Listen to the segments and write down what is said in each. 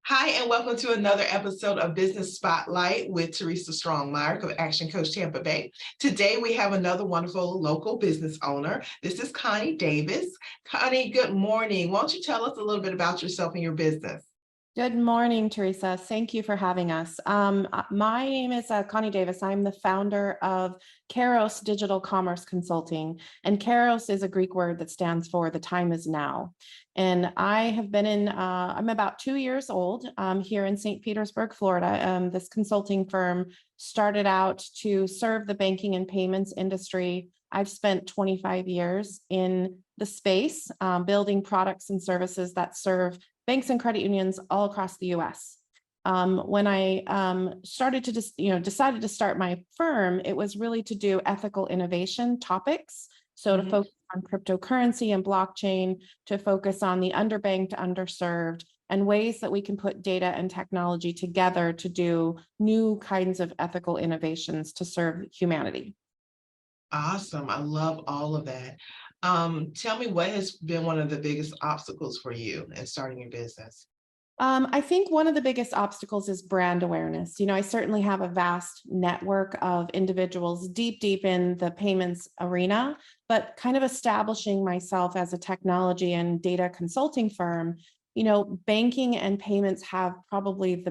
Hi, and welcome to another episode of Business Spotlight with Teresa Myrick of Action Coach Tampa Bay. Today, we have another wonderful local business owner. This is Connie Davis. Connie, good morning. Why don't you tell us a little bit about yourself and your business? Good morning, Teresa. Thank you for having us. My name is Connie Davis. I'm the founder of Kairos Digital Commerce Consulting. And Kairos is a Greek word that stands for the time is now. And I have been I'm about 2 years old here in St. Petersburg, Florida. This consulting firm started out to serve the banking and payments industry. I've spent 25 years in the space, building products and services that serve banks and credit unions all across the US. When I started to decided to start my firm, it was really to do ethical innovation topics. So to focus on cryptocurrency and blockchain, to focus on the underbanked, underserved, and ways that we can put data and technology together to do new kinds of ethical innovations to serve humanity. Awesome. I love all of that. Tell me what has been one of the biggest obstacles for you in starting your business? I think one of the biggest obstacles is brand awareness. I certainly have a vast network of individuals deep in the payments arena, but kind of establishing myself as a technology and data consulting firm, banking and payments have probably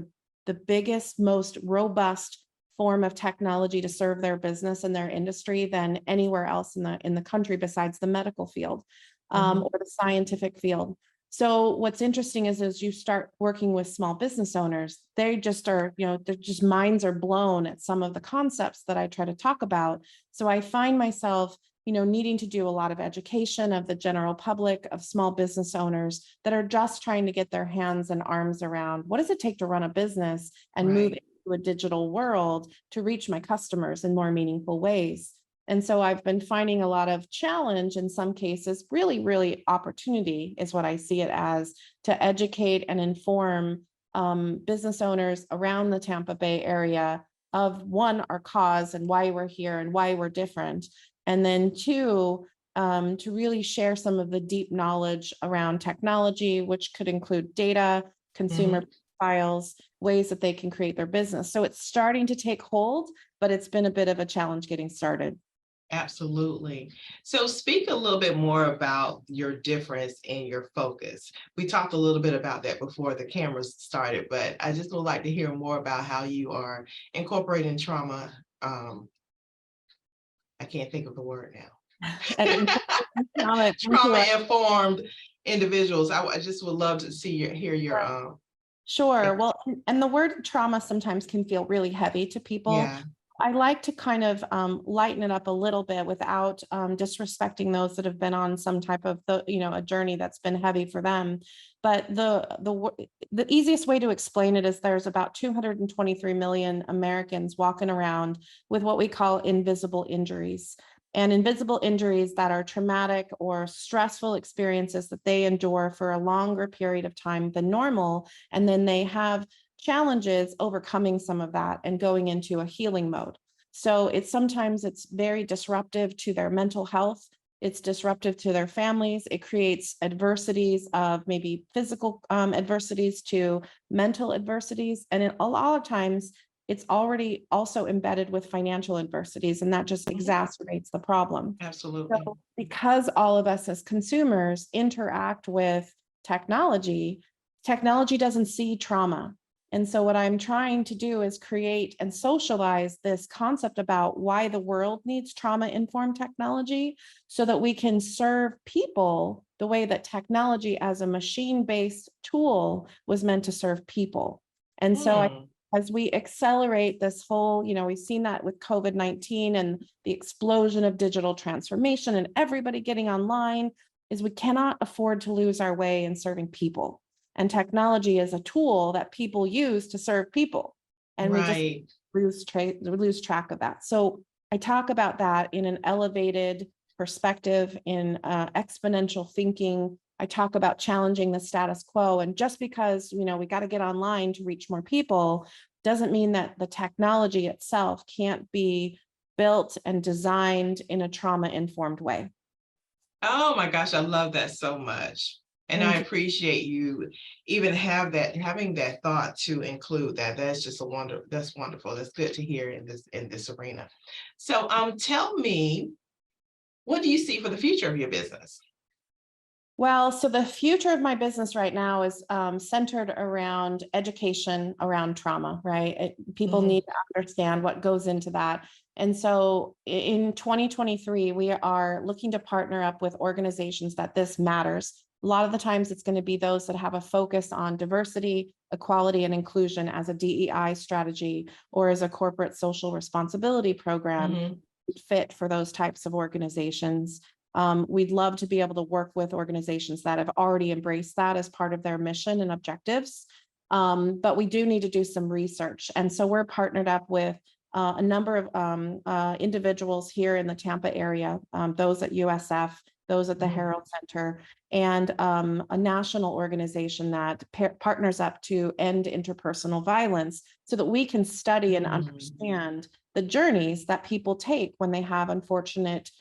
the biggest, most robust form of technology to serve their business and their industry than anywhere else in the country besides the medical field or the scientific field. So what's interesting is as you start working with small business owners, they just are, they're just minds are blown at some of the concepts that I try to talk about. So I find myself, needing to do a lot of education of the general public, of small business owners that are just trying to get their hands and arms around what does it take to run a business and move into a digital world to reach my customers in more meaningful ways. And so I've been finding a lot of challenge in some cases, really opportunity is what I see it as, to educate and inform business owners around the Tampa Bay area of one, our cause and why we're here and why we're different. And then two, to really share some of the deep knowledge around technology, which could include data, consumer profiles, ways that they can create their business. So it's starting to take hold, but it's been a bit of a challenge getting started. Absolutely. So speak a little bit more about your difference in your focus. We talked a little bit about that before the cameras started, but I just would like to hear more about how you are incorporating trauma. I can't think of the word And now. Trauma-informed individuals. I just would love to hear your Sure. Well, and the word trauma sometimes can feel really heavy to people. yeah. I like to kind of lighten it up a little bit without disrespecting those that have been on some type of a journey that's been heavy for them. But the easiest way to explain it is there's about 223 million Americans walking around with what we call invisible injuries. And invisible injuries that are traumatic or stressful experiences that they endure for a longer period of time than normal. And then they have challenges overcoming some of that and going into a healing mode. So it's very disruptive to their mental health. It's disruptive to their families. It creates adversities of maybe physical adversities to mental adversities. And a lot of times it's already also embedded with financial adversities, and that just exacerbates the problem. Absolutely. So because all of us as consumers interact with technology, technology doesn't see trauma. And so what I'm trying to do is create and socialize this concept about why the world needs trauma-informed technology so that we can serve people the way that technology as a machine-based tool was meant to serve people. And so as we accelerate this whole, we've seen that with COVID-19 and the explosion of digital transformation and everybody getting online, is we cannot afford to lose our way in serving people. And technology is a tool that people use to serve people. And we just lose track of that. So I talk about that in an elevated perspective, in exponential thinking. I talk about challenging the status quo. And just because, we got to get online to reach more people doesn't mean that the technology itself can't be built and designed in a trauma-informed way. Oh my gosh, I love that so much. And I Thank you. appreciate you even having that thought to include that. That's just that's wonderful. That's good to hear in this arena. So tell me, what do you see for the future of your business? Well, so the future of my business right now is centered around education around trauma, right? People Mhm. need to understand what goes into that. And so in 2023, we are looking to partner up with organizations that this matters. A lot of the times it's going to be those that have a focus on diversity, equality, and inclusion as a DEI strategy or as a corporate social responsibility program Mhm. fit for those types of organizations. We'd love to be able to work with organizations that have already embraced that as part of their mission and objectives. But we do need to do some research. And so we're partnered up with a number of individuals here in the Tampa area, those at USF, those at the Mhm. Herald Center, and a national organization that partners up to end interpersonal violence so that we can study and Mhm. understand the journeys that people take when they have unfortunate,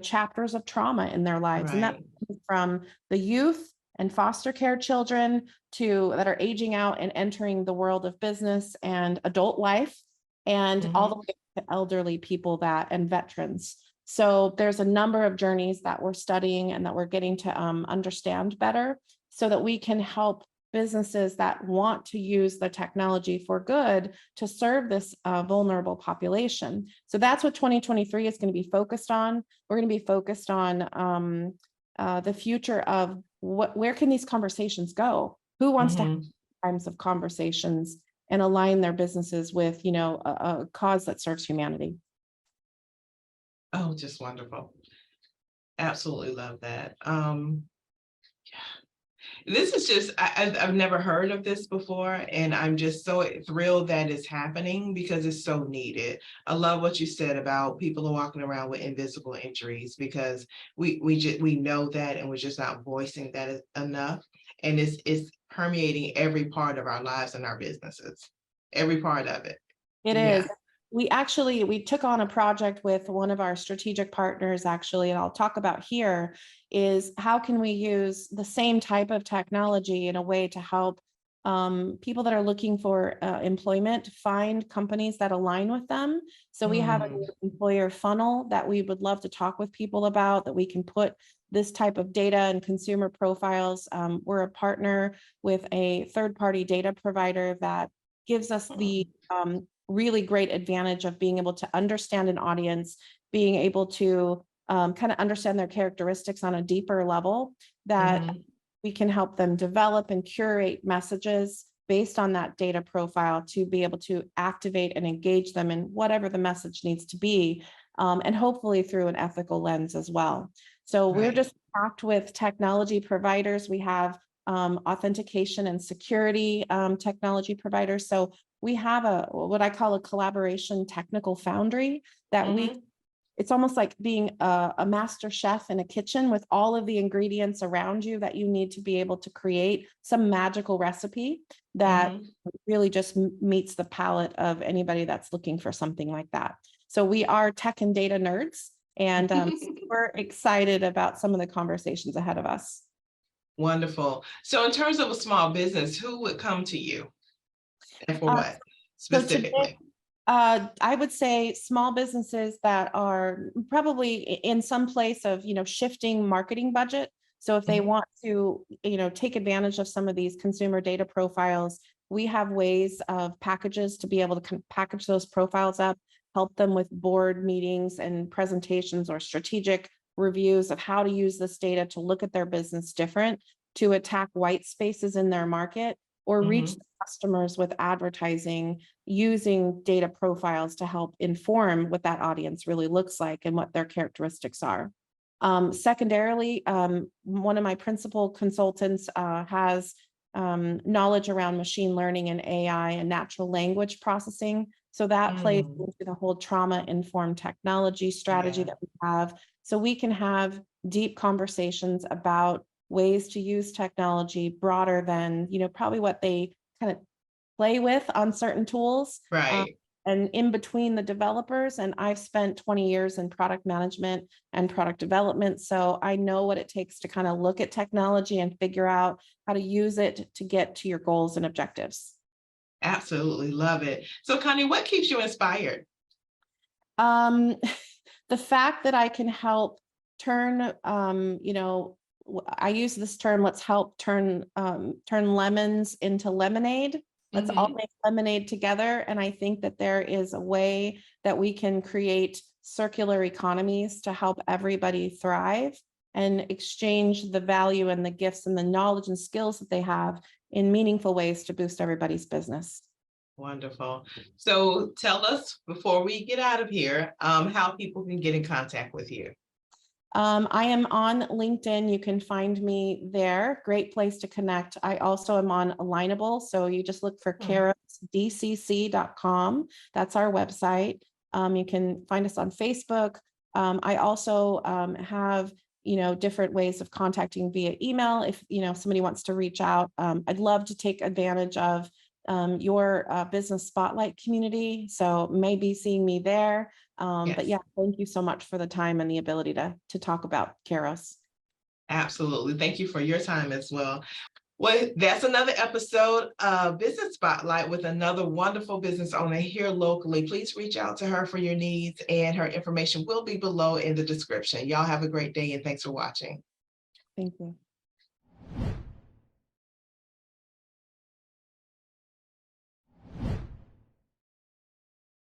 chapters of trauma in their lives. And that Right. from the youth and foster care children to that are aging out and entering the world of business and adult life, and all the Mhm. way to elderly people that and veterans. So there's a number of journeys that we're studying and that we're getting to understand better so that we can help businesses that want to use the technology for good to serve this vulnerable population. So that's what 2023 is going to be focused on. We're going to be focused on the future of where can these conversations go? Who wants to have Mhm. kinds of conversations and align their businesses with, a cause that serves humanity? Oh, just wonderful. Absolutely love that. This is just, I've never heard of this before, and I'm just so thrilled that it's happening because it's so needed. I love what you said about people are walking around with invisible injuries because we know that and we're just not voicing that enough. And it's permeating every part of our lives and our businesses, every part of it. It is. Yeah. We took on a project with one of our strategic partners, actually, and I'll talk about here is how can we use the same type of technology in a way to help people that are looking for employment find companies that align with them. So we have an Mm, employer funnel that we would love to talk with people about that we can put this type of data and consumer profiles. We're a partner with a third-party data provider that gives us the mm, really great advantage of being able to understand an audience, being able to kind of understand their characteristics on a deeper level that mhm. we can help them develop and curate messages based on that data profile to be able to activate and engage them in whatever the message needs to be, and hopefully through an ethical lens as well. So we're Right. just packed with technology providers. We have authentication and security technology providers. So we have what I call a collaboration technical foundry that Mhm. it's almost like being a master chef in a kitchen with all of the ingredients around you that you need to be able to create some magical recipe that Mhm. really just meets the palate of anybody that's looking for something like that. So we are tech and data nerds, and we're excited about some of the conversations ahead of us. Wonderful. So in terms of a small business, who would come to you and for Uh, what so today, specifically? I would say small businesses that are probably in some place of, shifting marketing budget. So if they Mhm. want to, take advantage of some of these consumer data profiles, we have ways of packages to be able to package those profiles up, help them with board meetings and presentations or strategic reviews of how to use this data to look at their business different, to attack white spaces in their market, or reach Mhm. the customers with advertising using data profiles to help inform what that audience really looks like and what their characteristics are. Secondarily, one of my principal consultants has knowledge around machine learning and AI and natural language processing. So that plays Mm. into the whole trauma informed technology strategy Yeah. that we have. So we can have deep conversations about ways to use technology broader than, probably what they kind of play with on certain tools, Right. and in between the developers. And I've spent 20 years in product management and product development. So I know what it takes to kind of look at technology and figure out how to use it to get to your goals and objectives. Absolutely love it. So Connie, what keeps you inspired? Um, the fact that I can help turn, I use this term, let's help turn lemons into lemonade. Let's all make lemonade together. And I think that there is a way that we can create circular economies to help everybody thrive and exchange the value and the gifts and the knowledge and skills that they have in meaningful ways to boost everybody's business. Wonderful. So tell us before we get out of here, how people can get in contact with you. I am on LinkedIn. You can find me there. Great place to connect. I also am on Alignable. So you just look for kairosdcc.com. That's our website. You can find us on Facebook. I also have different ways of contacting via email. If somebody wants to reach out, I'd love to take advantage of your business spotlight community. So maybe seeing me there. But yeah, thank you so much for the time and the ability to talk about Kairos. Absolutely. Thank you for your time as well. Well, that's another episode of Business Spotlight with another wonderful business owner here locally. Please reach out to her for your needs, and her information will be below in the description. Y'all have a great day, and thanks for watching. Thank you.